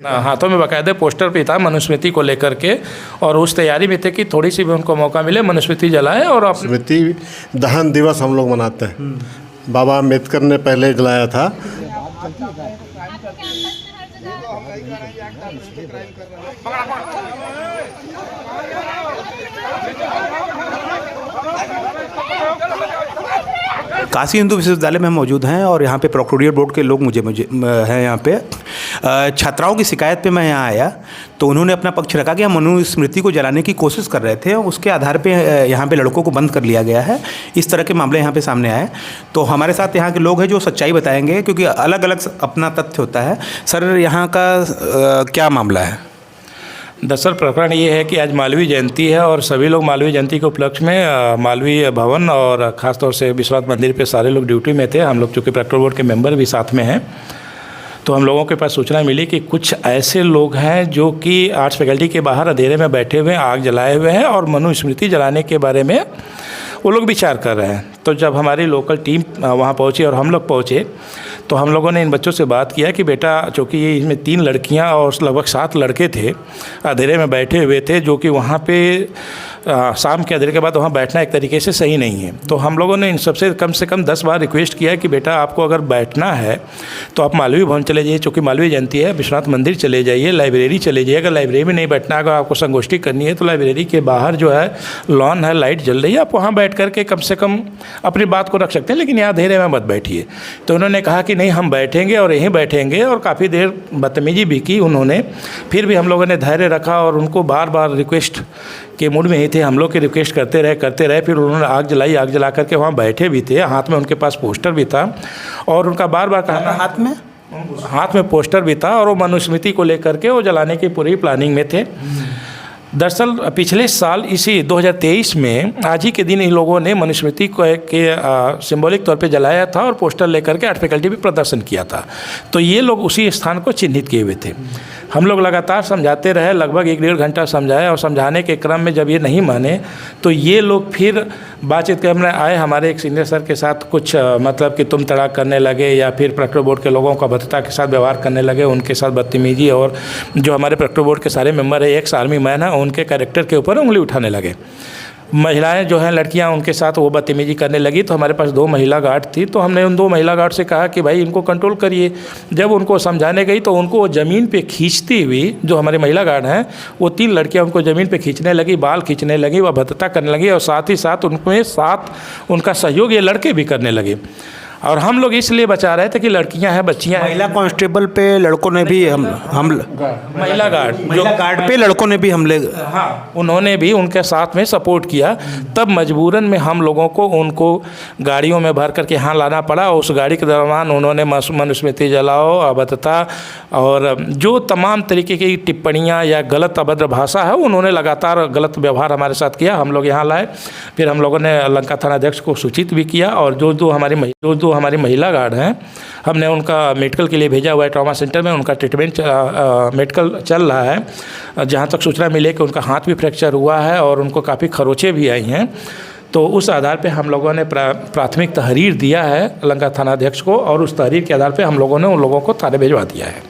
हाथों में बाकायदे पोस्टर भी था मनुस्मृति को लेकर के, और उस तैयारी में थे कि थोड़ी सी भी उनको मौका मिले मनुस्मृति जलाएं। और स्मृति दहन दिवस हम लोग मनाते हैं। बाबा अम्बेडकर ने पहले जलाया था। काशी हिंदू विश्वविद्यालय में हम मौजूद हैं और यहाँ पे प्रोक्टोरियल बोर्ड के लोग मुझे हैं यहाँ पे। छात्राओं की शिकायत पे मैं यहाँ आया तो उन्होंने अपना पक्ष रखा कि हम मनुस्मृति को जलाने की कोशिश कर रहे थे, उसके आधार पे यहाँ पे लड़कों को बंद कर लिया गया है। इस तरह के मामले यहाँ पे सामने आए। तो हमारे साथ यहाँ के लोग हैं जो सच्चाई बताएंगे, क्योंकि अलग अलग अपना तथ्य होता है। सर, यहाँ का क्या मामला है? दरअसल प्रकरण ये है कि आज मालवीय जयंती है और सभी लोग मालवीय जयंती के उपलक्ष्य में मालवीय भवन और ख़ासतौर से विश्वनाथ मंदिर पे सारे लोग ड्यूटी में थे। हम लोग चूँकि प्रोक्टोरियल बोर्ड के मेंबर भी साथ में हैं, तो हम लोगों के पास सूचना मिली कि कुछ ऐसे लोग हैं जो कि आर्ट्स फैकल्टी के बाहर अंधेरे में बैठे हुए आग जलाए हुए हैं और मनुस्मृति जलाने के बारे में वो लोग विचार कर रहे हैं। तो जब हमारी लोकल टीम वहाँ पहुँची और हम लोग पहुँचे तो हम लोगों ने इन बच्चों से बात किया कि बेटा, चूँकि ये इसमें 3 लड़कियाँ और लगभग 7 लड़के थे, अंधेरे में बैठे हुए थे, जो कि वहाँ पे शाम के अंधेरे के बाद वहाँ बैठना एक तरीके से सही नहीं है। तो हम लोगों ने इन सबसे कम से कम 10 बार रिक्वेस्ट किया कि बेटा, आपको अगर बैठना है तो आप मालवीय भवन चले जाइए, चूँकि मालवीय जयंती है, विश्वनाथ मंदिर चले जाइए, लाइब्रेरी चले जाइए। अगर लाइब्रेरी में नहीं बैठना है, अगर आपको संगोष्ठी करनी है तो लाइब्रेरी के बाहर जो है लॉन है, लाइट जल रही है, आप वहाँ बैठ करके कम से कम अपनी बात को रख सकते हैं, लेकिन यहाँ अंधेरे में मत बैठिए। तो उन्होंने कहा कि नहीं, हम बैठेंगे और यहीं बैठेंगे, और काफ़ी देर बदतमीजी भी की उन्होंने। फिर भी हम लोगों ने धैर्य रखा और उनको बार बार रिक्वेस्ट के मूड में ही थे, हम लोग की रिक्वेस्ट करते रहे। फिर उन्होंने आग जलाई, आग जला करके वहाँ बैठे भी थे, हाथ में उनके पास पोस्टर भी था और उनका बार बार कहना, हाथ में पोस्टर भी था और वो मनुस्मृति को लेकर के वो जलाने की पूरी प्लानिंग में थे। दरअसल पिछले साल इसी 2023 में आज ही के दिन इन लोगों ने मनुस्मृति को के सिंबॉलिक तौर पे जलाया था और पोस्टर लेकर के आर्ट फैकल्टी भी प्रदर्शन किया था। तो ये लोग उसी स्थान को चिन्हित किए हुए थे। हम लोग लगातार समझाते रहे, लगभग 1-1.5 घंटा समझाया, और समझाने के क्रम में जब ये नहीं माने तो ये लोग फिर बातचीत करने आए हमारे एक सीनियर सर के साथ। कुछ मतलब कि तुम तड़ाक करने लगे, या फिर प्रोक्टोरियल बोर्ड के लोगों का भद्रता के साथ व्यवहार करने लगे, उनके साथ बदतमीजी। और जो हमारे प्रोक्टोरियल बोर्ड के सारे मेंबर है, एक्स आर्मी मैन है, उनके कैरेक्टर के ऊपर उंगली उठाने लगे। महिलाएं जो हैं, लड़कियां, उनके साथ वो बदतमीजी करने लगी। तो हमारे पास 2 महिला गार्ड थी, तो हमने उन 2 महिला गार्ड से कहा कि भाई इनको कंट्रोल करिए। जब उनको समझाने गई तो उनको ज़मीन पे खींचती हुई, जो हमारे महिला गार्ड हैं, वो 3 लड़कियां उनको ज़मीन पे खींचने लगी, बाल खींचने लगी, वह भद्रता करने लगी, और साथ ही साथ उनमें साथ उनका सहयोग ये लड़के भी करने लगे। और हम लोग इसलिए बचा रहे थे कि लड़कियां हैं, बच्चियां हैं। महिला कांस्टेबल पे लड़कों ने भी महिला गार्ड पे लड़कों ने भी हमले, हाँ, उन्होंने भी उनके साथ में सपोर्ट किया। तब मजबूरन में हम लोगों को उनको गाड़ियों में भर करके यहाँ लाना पड़ा। उस गाड़ी के दौरान उन्होंने मनुस्मृति जलाओ, अभद्रता और जो तमाम तरीके की टिप्पणियाँ या गलत अभद्र भाषा है, उन्होंने लगातार गलत व्यवहार हमारे साथ किया। हम लोग यहाँ लाए, फिर हम लोगों ने लंका थाना अध्यक्ष को सूचित भी किया, और जो हमारी महिला गार्ड हैं, हमने उनका मेडिकल के लिए भेजा हुआ है। ट्रॉमा सेंटर में उनका ट्रीटमेंट मेडिकल चल रहा है। जहाँ तक सूचना मिले कि उनका हाथ भी फ्रैक्चर हुआ है और उनको काफ़ी खरोचें भी आई हैं। तो उस आधार पे हम लोगों ने प्राथमिक तहरीर दिया है लंका थाना अध्यक्ष को, और उस तहरीर के आधार पे हम लोगों ने उन लोगों को थाने भिजवा दिया है।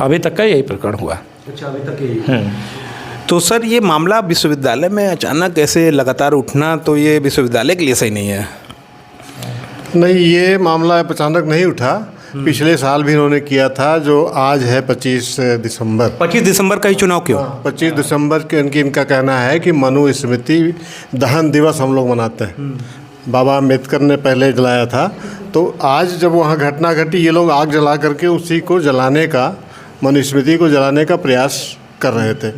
अभी तक का यही प्रकरण हुआ। अच्छा, अभी तक यही। तो सर, ये मामला विश्वविद्यालय में अचानक ऐसे लगातार उठना, तो ये विश्वविद्यालय के लिए सही नहीं है? नहीं, ये मामला अचानक नहीं उठा। पिछले साल भी इन्होंने किया था, जो आज है 25 दिसंबर। 25 दिसंबर का ही चुनाव क्यों? 25 दिसंबर के इनका कहना है कि मनुस्मृति दहन दिवस हम लोग मनाते हैं। बाबा अम्बेडकर ने पहले जलाया था, तो आज जब वहाँ घटना घटी, ये लोग आग जला करके उसी को जलाने का, मनुस्मृति को जलाने का प्रयास कर रहे थे।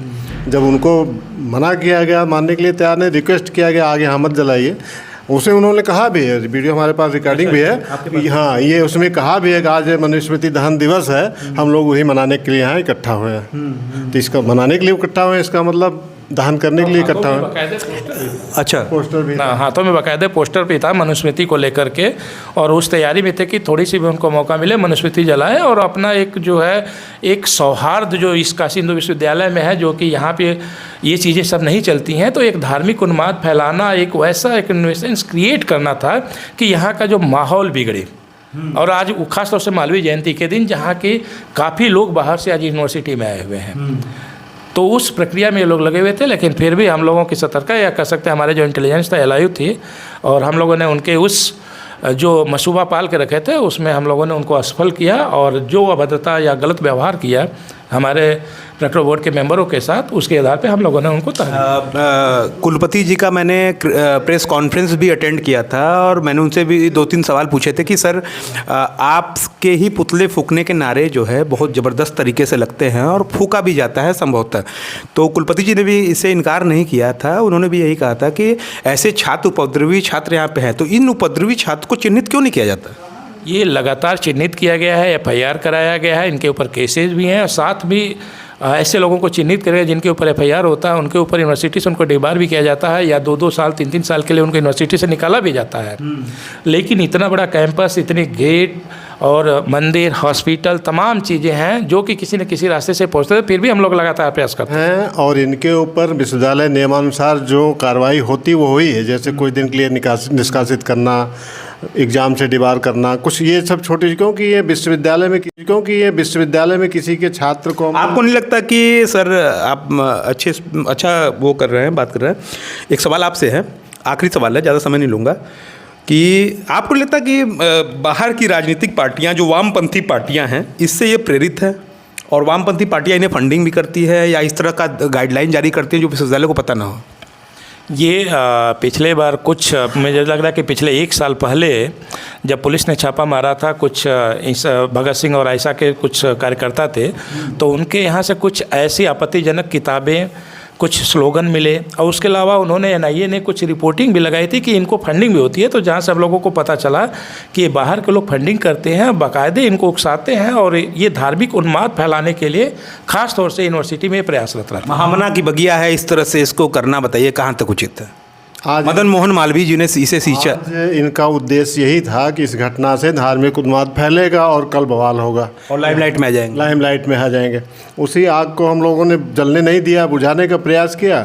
जब उनको मना किया गया, मानने के लिए तैयार नहीं, रिक्वेस्ट किया गया आगे यहाँ मत जलाइए। उसे उन्होंने कहा भी है, वीडियो हमारे पास रिकॉर्डिंग भी है। हाँ, ये उसमें कहा भी है कि आज मनुस्मृति दहन दिवस है, हम लोग वही मनाने के लिए यहाँ इकट्ठा हुए हैं। तो इसका मनाने के लिए इकट्ठा हुए, इसका मतलब दहन करने के लिए इकट्ठा हुए। अच्छा, पोस्टर भी, हाथों में बाकायदे पोस्टर भी था मनुस्मृति को लेकर के, और उस तैयारी में थे कि थोड़ी सी भी उनको मौका मिले मनुस्मृति जलाएं और अपना एक जो है एक सौहार्द जो इस काशी हिंदू विश्वविद्यालय में है, जो कि यहाँ पे ये चीज़ें सब नहीं चलती हैं, तो एक धार्मिक उन्माद फैलाना, एक वैसा एक इन्वेस्टेंस क्रिएट करना था कि यहाँ का जो माहौल बिगड़े। और आज खास तौर से मालवीय जयंती के दिन जहाँ के काफ़ी लोग बाहर से आज यूनिवर्सिटी में आए हुए हैं। तो उस प्रक्रिया में ये लोग लगे हुए थे, लेकिन फिर भी हम लोगों की सतर्कता या कह सकते हैं हमारे जो इंटेलिजेंस था एलआईयू थी, और हम लोगों ने उनके उस जो मसूबा पाल के रखे थे उसमें हम लोगों ने उनको असफल किया, और जो अभद्रता या गलत व्यवहार किया हमारे प्रैक्टर बोर्ड के मेंबरों के साथ, उसके आधार पे हम लोगों ने उनको कुलपति जी का मैंने प्रेस कॉन्फ्रेंस भी अटेंड किया था और मैंने उनसे भी 2-3 सवाल पूछे थे कि सर आपके ही पुतले फूकने के नारे जो है बहुत ज़बरदस्त तरीके से लगते हैं और फूका भी जाता है संभवतः। तो कुलपति जी ने भी इससे इनकार नहीं किया था, उन्होंने भी यही कहा था कि ऐसे छात्र उपद्रवी छात्र यहाँ पे हैं, तो इन उपद्रवी छात्र को चिन्हित क्यों नहीं किया जाता? ये लगातार चिन्हित किया गया है, एफआईआर कराया गया है, इनके ऊपर केसेस भी हैं, और साथ भी ऐसे लोगों को चिन्हित करें जिनके ऊपर एफआईआर होता है, उनके ऊपर यूनिवर्सिटी से उनको डिबार भी किया जाता है, या 2-2 साल 3-3 साल के लिए उनको यूनिवर्सिटी से निकाला भी जाता है। लेकिन इतना बड़ा कैंपस, इतने गेट और मंदिर, हॉस्पिटल, तमाम चीज़ें हैं जो कि किसी न किसी रास्ते से पहुँचते हैं, फिर भी हम लोग लगातार प्रयास करते हैं। और इनके ऊपर विश्वविद्यालय नियमानुसार जो कार्रवाई होती वो हुई है, जैसे कुछ दिन के लिए निष्कासित करना, एग्ज़ाम से डिबार करना, कुछ ये सब छोटी, क्योंकि ये विश्वविद्यालय में किसी के छात्र को। आपको नहीं लगता कि सर आप अच्छा वो कर रहे हैं, बात कर रहे हैं? एक सवाल आपसे है, आखिरी सवाल है, ज़्यादा समय नहीं लूँगा, कि आपको लगता कि बाहर की राजनीतिक पार्टियां जो वामपंथी पार्टियां हैं इससे ये प्रेरित है और वामपंथी पार्टियां इन्हें फंडिंग भी करती है या इस तरह का गाइडलाइन जारी करती है जो विश्वविद्यालय को पता ना हो? ये पिछले बार कुछ मुझे लग रहा है कि पिछले 1 साल पहले जब पुलिस ने छापा मारा था, कुछ इस भगत सिंह और आयशा के कुछ कार्यकर्ता थे, तो उनके यहाँ से कुछ ऐसी आपत्तिजनक किताबें, कुछ स्लोगन मिले, और उसके अलावा उन्होंने एनआईए ने कुछ रिपोर्टिंग भी लगाई थी कि इनको फंडिंग भी होती है। तो जहाँ से हम लोगों को पता चला कि ये बाहर के लोग फंडिंग करते हैं, बाकायदे इनको उकसाते हैं, और ये धार्मिक उन्माद फैलाने के लिए खास तौर से यूनिवर्सिटी में प्रयासरत रहता है। महामना की बगिया है, इस तरह से इसको करना, बताइए कहाँ तक उचित है? आज मदन मोहन मालवीय जी ने इसे सींचा। इनका उद्देश्य यही था कि इस घटना से धार्मिक उन्माद फैलेगा और कल बवाल होगा और लाइमलाइट में आ जाएंगे। उसी आग को हम लोगों ने जलने नहीं दिया, बुझाने का प्रयास किया।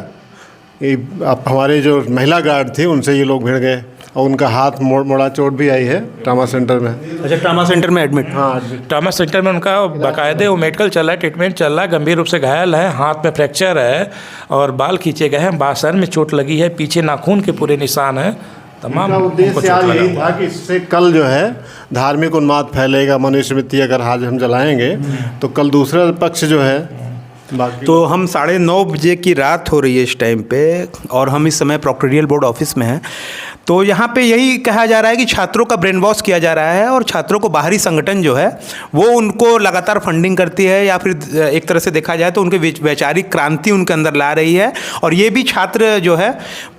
अब हमारे जो महिला गार्ड थे उनसे ये लोग भिड़ गए और उनका हाथ मोड़ा, चोट भी आई है ट्रामा सेंटर में। अच्छा, ट्रामा सेंटर में एडमिट? हाँ, ट्रामा सेंटर में उनका बाकायदे वो मेडिकल चल रहा है, ट्रीटमेंट चल रहा है, गंभीर रूप से घायल है, हाथ में फ्रैक्चर है और बाल खींचे गए हैं, सर में चोट लगी है, पीछे नाखून के पूरे निशान हैं। तमाम उद्देश्य आज यही था कि इससे कल जो है धार्मिक उन्माद फैलेगा, मनुस्मृति अगर आज हम जलाएंगे तो कल दूसरा पक्ष जो है। तो हम 9:30 बजे की रात हो रही है इस टाइम पे और हम इस समय प्रोक्टोरियल बोर्ड ऑफिस में हैं। तो यहाँ पे यही कहा जा रहा है कि छात्रों का ब्रेन वॉश किया जा रहा है और छात्रों को बाहरी संगठन जो है वो उनको लगातार फंडिंग करती है, या फिर एक तरह से देखा जाए तो उनके वैचारिक क्रांति उनके अंदर ला रही है। और ये भी छात्र जो है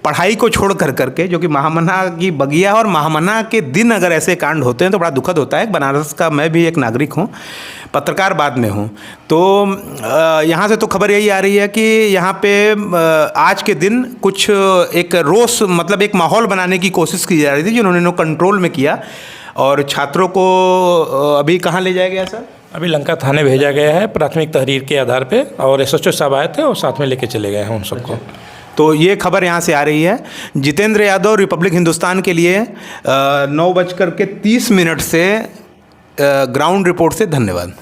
पढ़ाई को छोड़ करके, जो कि महामना की बगिया और महामना के दिन अगर ऐसे कांड होते हैं तो बड़ा दुखद होता है। बनारस का मैं भी एक नागरिक हूँ, पत्रकार बाद में हूँ, तो यहाँ से तो खबर यही आ रही है कि यहाँ पे आज के दिन कुछ एक रोष, मतलब एक माहौल बनाने की कोशिश की जा रही थी जिन्होंने कंट्रोल में किया। और छात्रों को अभी कहाँ ले जाया गया सर? अभी लंका थाने भेजा गया है प्राथमिक तहरीर के आधार पे, और एसएचओ साहब आए थे और साथ में लेके चले गए हैं उन सबको। तो ये खबर यहाँ से आ रही है। जितेंद्र यादव, रिपब्लिक हिंदुस्तान के लिए 9:30 से ग्राउंड रिपोर्ट से धन्यवाद।